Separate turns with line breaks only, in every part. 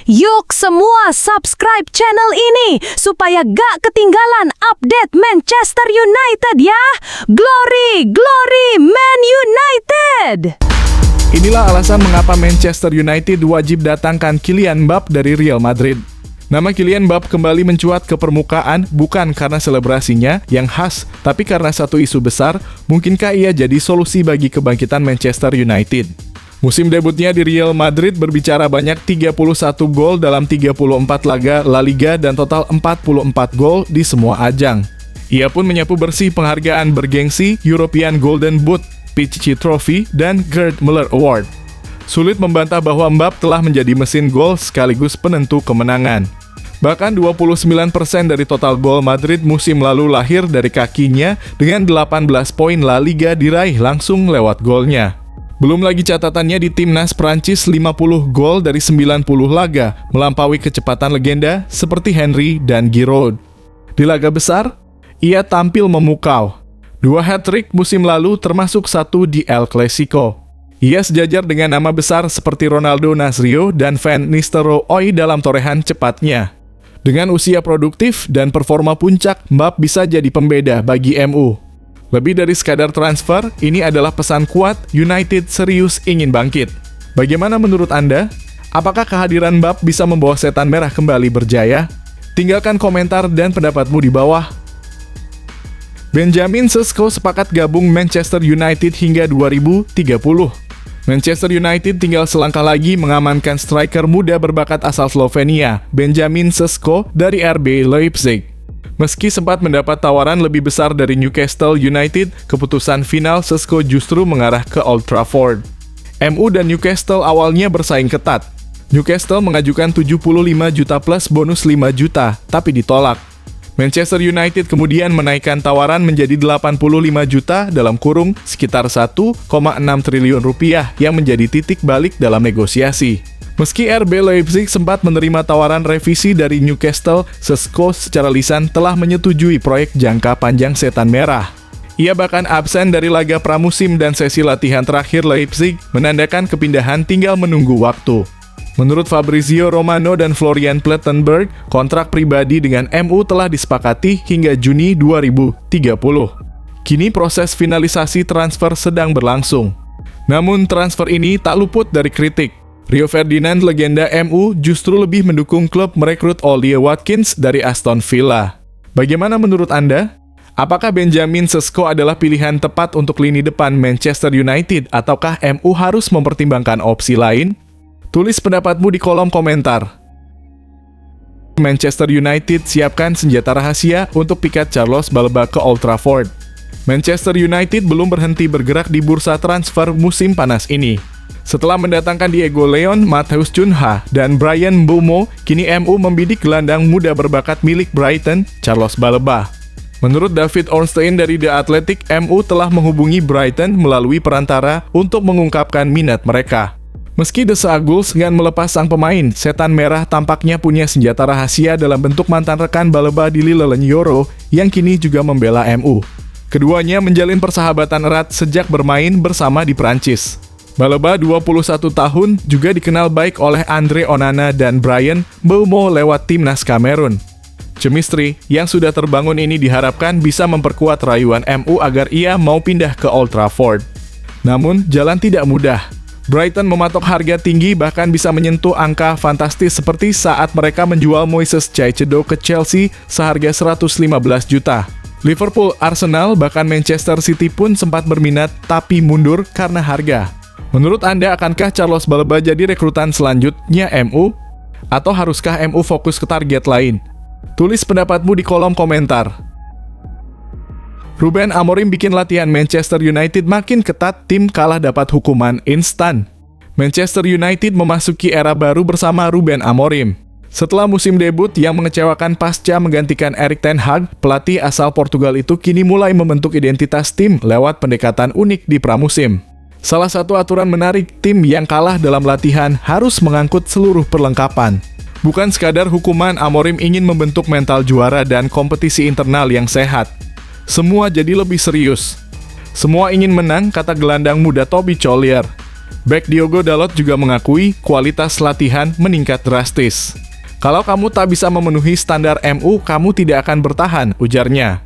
Yuk semua subscribe channel ini supaya gak ketinggalan update Manchester United ya. Glory, glory Man United!
Inilah alasan mengapa Manchester United wajib datangkan Kylian Mbappe dari Real Madrid. Nama Kylian Mbappe kembali mencuat ke permukaan bukan karena selebrasinya yang khas, tapi karena satu isu besar, mungkinkah ia jadi solusi bagi kebangkitan Manchester United. Musim debutnya di Real Madrid berbicara banyak 31 gol dalam 34 laga La Liga dan total 44 gol di semua ajang. Ia pun menyapu bersih penghargaan bergengsi European Golden Boot, Pichichi Trophy, dan Gerd Müller Award. Sulit membantah bahwa Mbappe telah menjadi mesin gol sekaligus penentu kemenangan. Bahkan 29% dari total gol Madrid musim lalu lahir dari kakinya dengan 18 poin La Liga diraih langsung lewat golnya. Belum lagi catatannya di timnas Prancis 50 gol dari 90 laga, melampaui kecepatan legenda seperti Henry dan Giroud. Di laga besar, ia tampil memukau. 2 hat-trick musim lalu termasuk 1 di El Clasico. Ia sejajar dengan nama besar seperti Ronaldo Nazario dan Van Nistelrooy dalam torehan cepatnya. Dengan usia produktif dan performa puncak, Mbappe bisa jadi pembeda bagi MU. Lebih dari sekadar transfer, ini adalah pesan kuat United serius ingin bangkit. Bagaimana menurut Anda? Apakah kehadiran Mbappe bisa membawa setan merah kembali berjaya? Tinggalkan komentar dan pendapatmu di bawah. Benjamin Sesko sepakat gabung Manchester United hingga 2030. Manchester United tinggal selangkah lagi mengamankan striker muda berbakat asal Slovenia, Benjamin Sesko dari RB Leipzig. Meski sempat mendapat tawaran lebih besar dari Newcastle United, keputusan final Sesko justru mengarah ke Old Trafford. MU dan Newcastle awalnya bersaing ketat. Newcastle mengajukan 75 juta plus bonus 5 juta, tapi ditolak. Manchester United kemudian menaikkan tawaran menjadi 85 juta dalam kurung sekitar 1,6 triliun rupiah yang menjadi titik balik dalam negosiasi. Meski RB Leipzig sempat menerima tawaran revisi dari Newcastle, Sesko secara lisan telah menyetujui proyek jangka panjang setan merah. Ia bahkan absen dari laga pramusim dan sesi latihan terakhir Leipzig, menandakan kepindahan tinggal menunggu waktu. Menurut Fabrizio Romano dan Florian Plettenberg, kontrak pribadi dengan MU telah disepakati hingga Juni 2030. Kini proses finalisasi transfer sedang berlangsung. Namun transfer ini tak luput dari kritik. Rio Ferdinand, legenda MU, justru lebih mendukung klub merekrut Ollie Watkins dari Aston Villa. Bagaimana menurut Anda? Apakah Benjamin Sesko adalah pilihan tepat untuk lini depan Manchester United ataukah MU harus mempertimbangkan opsi lain? Tulis pendapatmu di kolom komentar. Manchester United siapkan senjata rahasia untuk pikat Carlos Baleba ke Old Trafford. Manchester United belum berhenti bergerak di bursa transfer musim panas ini. Setelah mendatangkan Diego Leon, Matheus Cunha, dan Bryan Mbeumo, kini MU membidik gelandang muda berbakat milik Brighton, Carlos Baleba. Menurut David Ornstein dari The Athletic, MU telah menghubungi Brighton melalui perantara untuk mengungkapkan minat mereka. Meski The Saguls enggan melepas sang pemain, setan merah tampaknya punya senjata rahasia dalam bentuk mantan rekan Baleba di Lille Yoro yang kini juga membela MU. Keduanya menjalin persahabatan erat sejak bermain bersama di Prancis. Baleba 21 tahun juga dikenal baik oleh Andre Onana dan Bryan Mbeumo lewat timnas Kamerun. Chemistry yang sudah terbangun ini diharapkan bisa memperkuat rayuan MU agar ia mau pindah ke Old Trafford. Namun, jalan tidak mudah. Brighton mematok harga tinggi bahkan bisa menyentuh angka fantastis seperti saat mereka menjual Moises Caicedo ke Chelsea seharga 115 juta. Liverpool, Arsenal, bahkan Manchester City pun sempat berminat tapi mundur karena harga. Menurut Anda, akankah Carlos Baleba jadi rekrutan selanjutnya MU? Atau haruskah MU fokus ke target lain? Tulis pendapatmu di kolom komentar. Ruben Amorim bikin latihan Manchester United makin ketat, tim kalah dapat hukuman instan. Manchester United memasuki era baru bersama Ruben Amorim. Setelah musim debut yang mengecewakan pasca menggantikan Erik ten Hag, pelatih asal Portugal itu kini mulai membentuk identitas tim lewat pendekatan unik di pramusim. Salah satu aturan menarik, tim yang kalah dalam latihan harus mengangkut seluruh perlengkapan. Bukan sekadar hukuman, Amorim ingin membentuk mental juara dan kompetisi internal yang sehat. Semua jadi lebih serius. Semua ingin menang, kata gelandang muda Toby Collier. Bek Diogo Dalot juga mengakui kualitas latihan meningkat drastis. Kalau kamu tak bisa memenuhi standar MU, kamu tidak akan bertahan, ujarnya.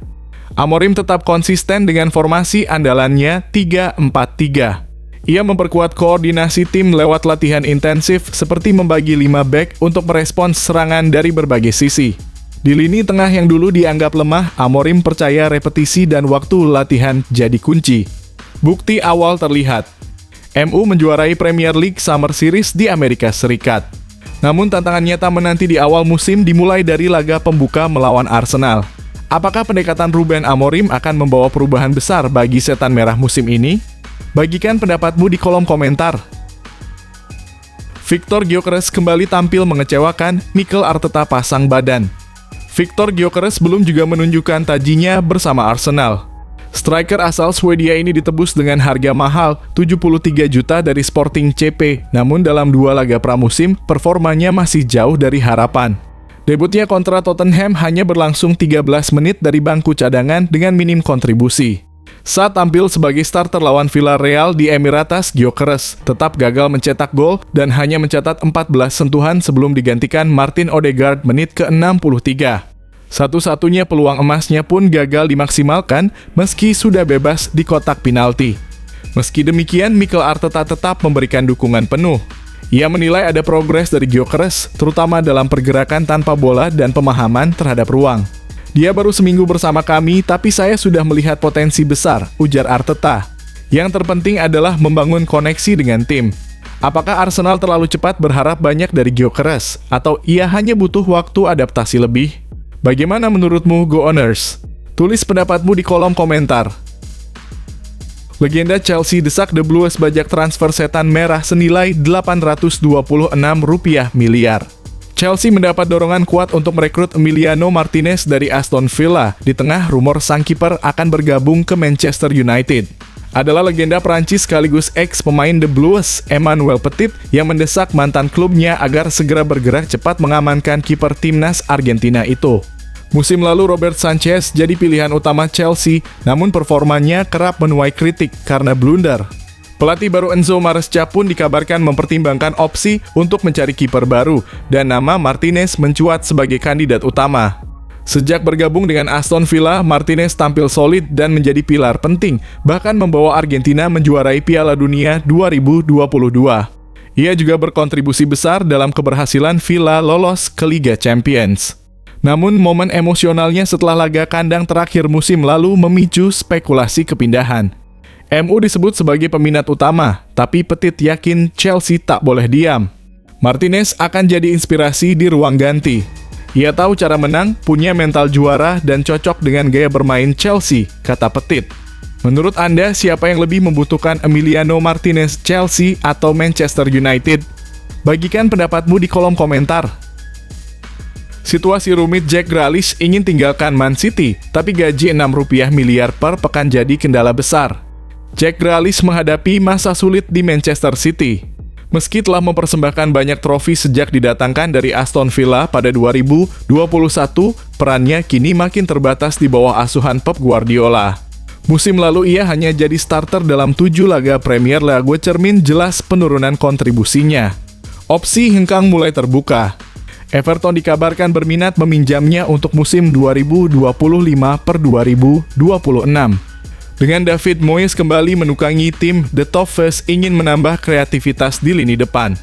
Amorim tetap konsisten dengan formasi andalannya 3-4-3. Ia memperkuat koordinasi tim lewat latihan intensif seperti membagi 5 bek untuk merespons serangan dari berbagai sisi. Di lini tengah yang dulu dianggap lemah, Amorim percaya repetisi dan waktu latihan jadi kunci. Bukti awal terlihat. MU menjuarai Premier League Summer Series di Amerika Serikat. Namun tantangan nyata menanti di awal musim dimulai dari laga pembuka melawan Arsenal. Apakah pendekatan Ruben Amorim akan membawa perubahan besar bagi setan merah musim ini? Bagikan pendapatmu di kolom komentar. Victor Gyökeres kembali tampil mengecewakan, Mikel Arteta pasang badan. Victor Gyökeres belum juga menunjukkan tajinya bersama Arsenal. Striker asal Swedia ini ditebus dengan harga mahal 73 juta dari Sporting CP, namun dalam 2 laga pramusim, performanya masih jauh dari harapan. Debutnya kontra Tottenham hanya berlangsung 13 menit dari bangku cadangan dengan minim kontribusi. Saat tampil sebagai starter lawan Villarreal di Emirates, Gyökeres tetap gagal mencetak gol dan hanya mencatat 14 sentuhan sebelum digantikan Martin Odegaard menit ke-63. Satu-satunya peluang emasnya pun gagal dimaksimalkan meski sudah bebas di kotak penalti. Meski demikian, Mikel Arteta tetap memberikan dukungan penuh. Ia menilai ada progres dari Gyökeres, terutama dalam pergerakan tanpa bola dan pemahaman terhadap ruang. Dia baru seminggu bersama kami, tapi saya sudah melihat potensi besar, ujar Arteta. Yang terpenting adalah membangun koneksi dengan tim. Apakah Arsenal terlalu cepat berharap banyak dari Gyökeres, atau ia hanya butuh waktu adaptasi lebih? Bagaimana menurutmu, Go Owners? Tulis pendapatmu di kolom komentar. Legenda Chelsea desak The Blues bajak transfer setan merah senilai Rp826 miliar. Chelsea mendapat dorongan kuat untuk merekrut Emiliano Martinez dari Aston Villa di tengah rumor sang kiper akan bergabung ke Manchester United. Adalah legenda Prancis sekaligus ex-pemain The Blues, Emmanuel Petit, yang mendesak mantan klubnya agar segera bergerak cepat mengamankan kiper timnas Argentina itu. Musim lalu Robert Sanchez jadi pilihan utama Chelsea, namun performanya kerap menuai kritik karena blunder. Pelatih baru Enzo Maresca pun dikabarkan mempertimbangkan opsi untuk mencari kiper baru, dan nama Martinez mencuat sebagai kandidat utama. Sejak bergabung dengan Aston Villa, Martinez tampil solid dan menjadi pilar penting, bahkan membawa Argentina menjuarai Piala Dunia 2022. Ia juga berkontribusi besar dalam keberhasilan Villa lolos ke Liga Champions. Namun, momen emosionalnya setelah laga kandang terakhir musim lalu memicu spekulasi kepindahan. MU disebut sebagai peminat utama, tapi Petit yakin Chelsea tak boleh diam. Martinez akan jadi inspirasi di ruang ganti. Ia tahu cara menang, punya mental juara, dan cocok dengan gaya bermain Chelsea, kata Petit. Menurut Anda, siapa yang lebih membutuhkan Emiliano Martinez, Chelsea atau Manchester United? Bagikan pendapatmu di kolom komentar. Situasi rumit Jack Grealish ingin tinggalkan Man City, tapi gaji Rp6 miliar per pekan jadi kendala besar. Jack Grealish menghadapi masa sulit di Manchester City. Meski telah mempersembahkan banyak trofi sejak didatangkan dari Aston Villa pada 2021, perannya kini makin terbatas di bawah asuhan Pep Guardiola. Musim lalu ia hanya jadi starter dalam 7 laga Premier League, cermin jelas penurunan kontribusinya. Opsi hengkang mulai terbuka. Everton dikabarkan berminat meminjamnya untuk musim 2025-2026. Dengan David Moyes kembali menukangi tim, The Toffees ingin menambah kreativitas di lini depan.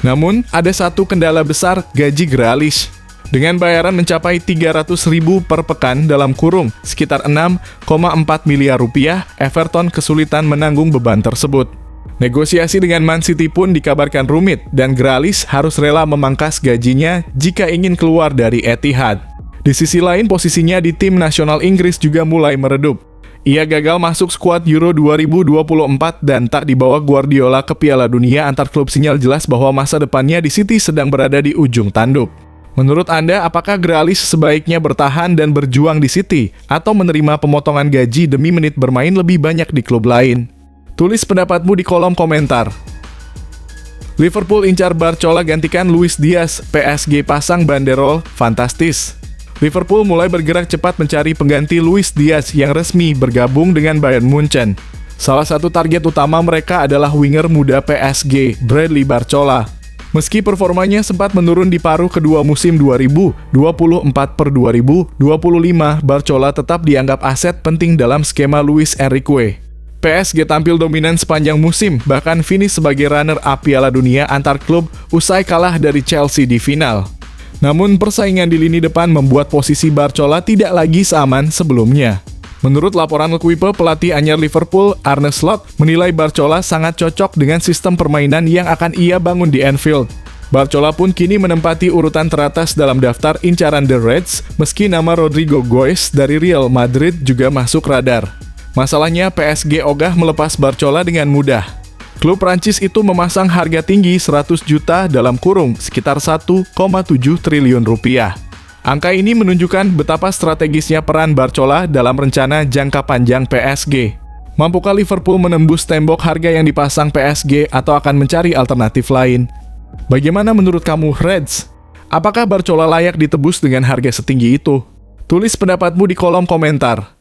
Namun, ada satu kendala besar, gaji Grealish. Dengan bayaran mencapai 300.000 per pekan dalam kurung, sekitar 6,4 miliar rupiah, Everton kesulitan menanggung beban tersebut. Negosiasi dengan Man City pun dikabarkan rumit, dan Grealish harus rela memangkas gajinya jika ingin keluar dari Etihad. Di sisi lain, posisinya di tim nasional Inggris juga mulai meredup. Ia gagal masuk skuad Euro 2024 dan tak dibawa Guardiola ke Piala Dunia antar klub, sinyal jelas bahwa masa depannya di City sedang berada di ujung tanduk. Menurut Anda, apakah Grealish sebaiknya bertahan dan berjuang di City atau menerima pemotongan gaji demi menit bermain lebih banyak di klub lain? Tulis pendapatmu di kolom komentar. Liverpool incar Barcola gantikan Luis Diaz, PSG pasang banderol fantastis. Liverpool mulai bergerak cepat mencari pengganti Luis Diaz yang resmi bergabung dengan Bayern Munchen. Salah satu target utama mereka adalah winger muda PSG, Bradley Barcola. Meski performanya sempat menurun di paruh kedua musim 2024/2025, Barcola tetap dianggap aset penting dalam skema Luis Enrique. PSG tampil dominan sepanjang musim, bahkan finish sebagai runner-up Piala Dunia antar klub usai kalah dari Chelsea di final. Namun persaingan di lini depan membuat posisi Barcola tidak lagi seaman sebelumnya. Menurut laporan Le Quipe, pelatih anyar Liverpool, Arne Slot, menilai Barcola sangat cocok dengan sistem permainan yang akan ia bangun di Anfield. Barcola pun kini menempati urutan teratas dalam daftar incaran The Reds, meski nama Rodrigo Goes dari Real Madrid juga masuk radar. Masalahnya, PSG ogah melepas Barcola dengan mudah. Klub Prancis itu memasang harga tinggi 100 juta dalam kurung, sekitar 1,7 triliun rupiah. Angka ini menunjukkan betapa strategisnya peran Barcola dalam rencana jangka panjang PSG. Mampukah Liverpool menembus tembok harga yang dipasang PSG atau akan mencari alternatif lain? Bagaimana menurut kamu, Reds? Apakah Barcola layak ditebus dengan harga setinggi itu? Tulis pendapatmu di kolom komentar.